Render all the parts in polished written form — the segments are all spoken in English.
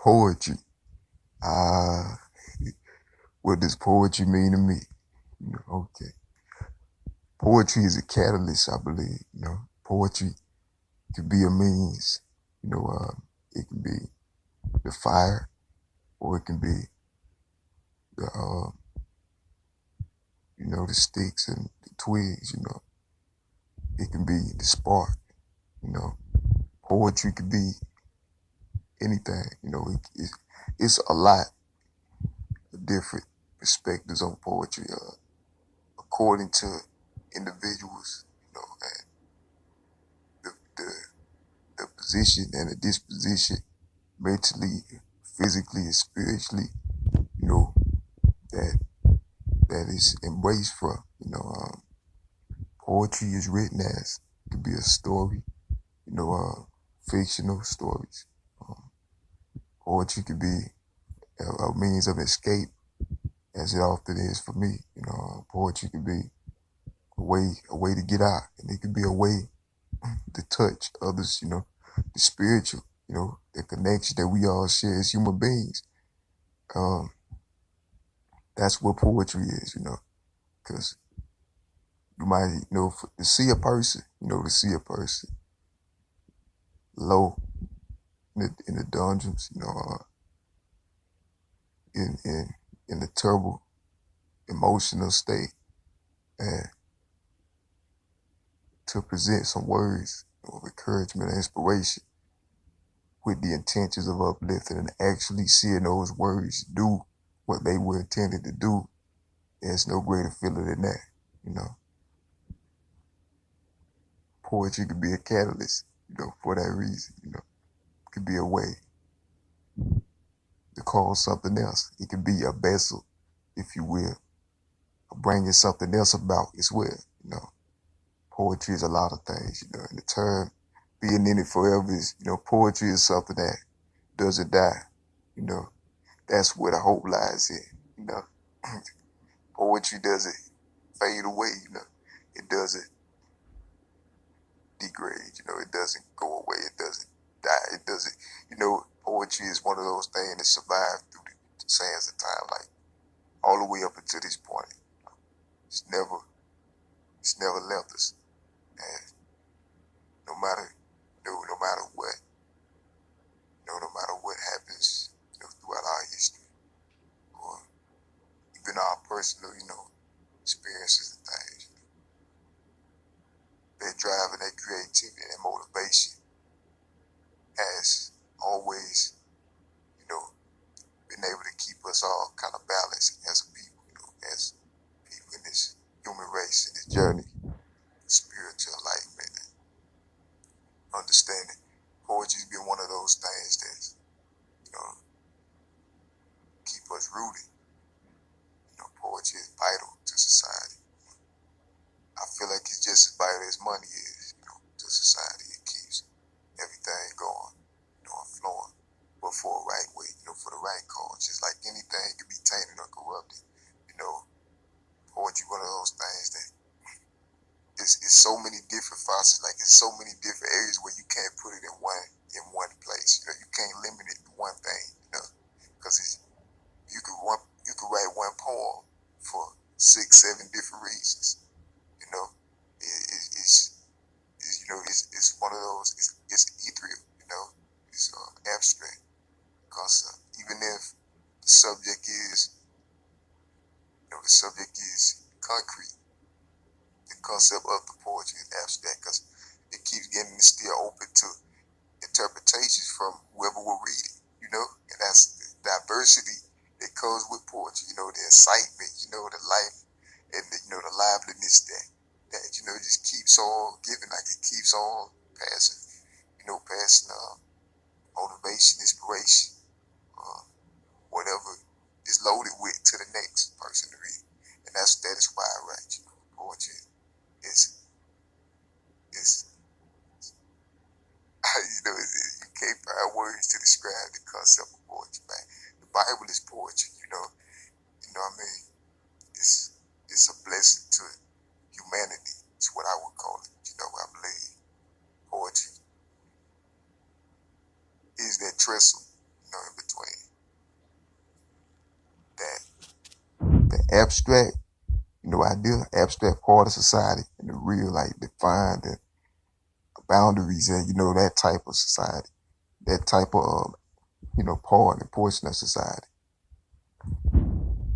Poetry. Ah, what does poetry mean to me? Okay. Poetry is a catalyst, I believe. Poetry could be a means. It can be the fire, or it can be the the sticks and the twigs. It can be the spark. You know, Poetry could be anything. It's a lot of different perspectives on poetry, according to individuals. And the the the position and the disposition, mentally, physically, and spiritually. You know that that is embraced from. Poetry is written as it could be a story. Fictional stories. Um, Poetry could be a means of escape, as it often is for me. Poetry could be a way to get out, and it could be a way to touch others. The spiritual. The connection that we all share as human beings. Um, that's what poetry is. Because you might, to see a person, low in the dungeons, in in the terrible emotional state, and to present some words of encouragement and inspiration with the intentions of uplifting, and actually seeing those words do what they were intended to do. There's no greater feeling than that. You know, Poetry could be a catalyst. For that reason. It could be a way to call something else. It could be a vessel, if you will, of bringing something else about as well. Poetry is a lot of things. And the term being in it forever is, poetry is something that doesn't die. You know, that's where the hope lies in. Poetry doesn't fade away. It doesn't degrade. It doesn't go away. It doesn't die. It doesn't. Poetry is one of those things that survive through the sands of time, like all the way up until this point. It's never, it's never left us. And no matter, no matter what, no matter what happens, throughout our history, or even our personal, experiences and things, that drive and that creativity and that motivation has always, you know, been able to keep us all kind of balanced as a people, as people in this human race, in this journey, spiritual enlightenment and understanding. Poetry's been one of those things that, you know, keep us rooted. Poetry is vital to society. I feel like it's just as vital as money is, to society. It keeps everything going, and flowing, but for a right way, for the right cause. Just like anything can be tainted or corrupted. You know, Poetry one of those things that it's so many different facets, like it's so many different areas where you can't put it in one place. You can't limit it to one thing, because you could write one poem for 6, 7 different reasons. You know, it's one of those. It's ethereal. It's abstract. Because even if the subject is, concrete, the concept of the poetry is abstract because it keeps getting still open to interpretations from whoever will read it. And that's the diversity that comes with poetry. The excitement. The life and the liveliness that just keeps on giving, like it keeps on passing. Passing motivation, inspiration, uh, whatever is loaded with to the next person to read. And that is why I write. Poetry is you can't find words to describe the concept of poetry, man. The Bible is poetry. What I mean? It's a blessing to humanity. It's what I would call it. I believe poetry is that trestle, in between the abstract, idea, abstract part of society, and the real, like, defined the boundaries and, that type of society, that type of, part and portion of society.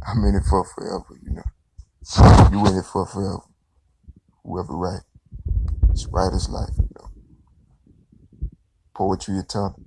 I'm in it for forever, You in it for forever. Whoever write. It's writer's life, Poetry eternal.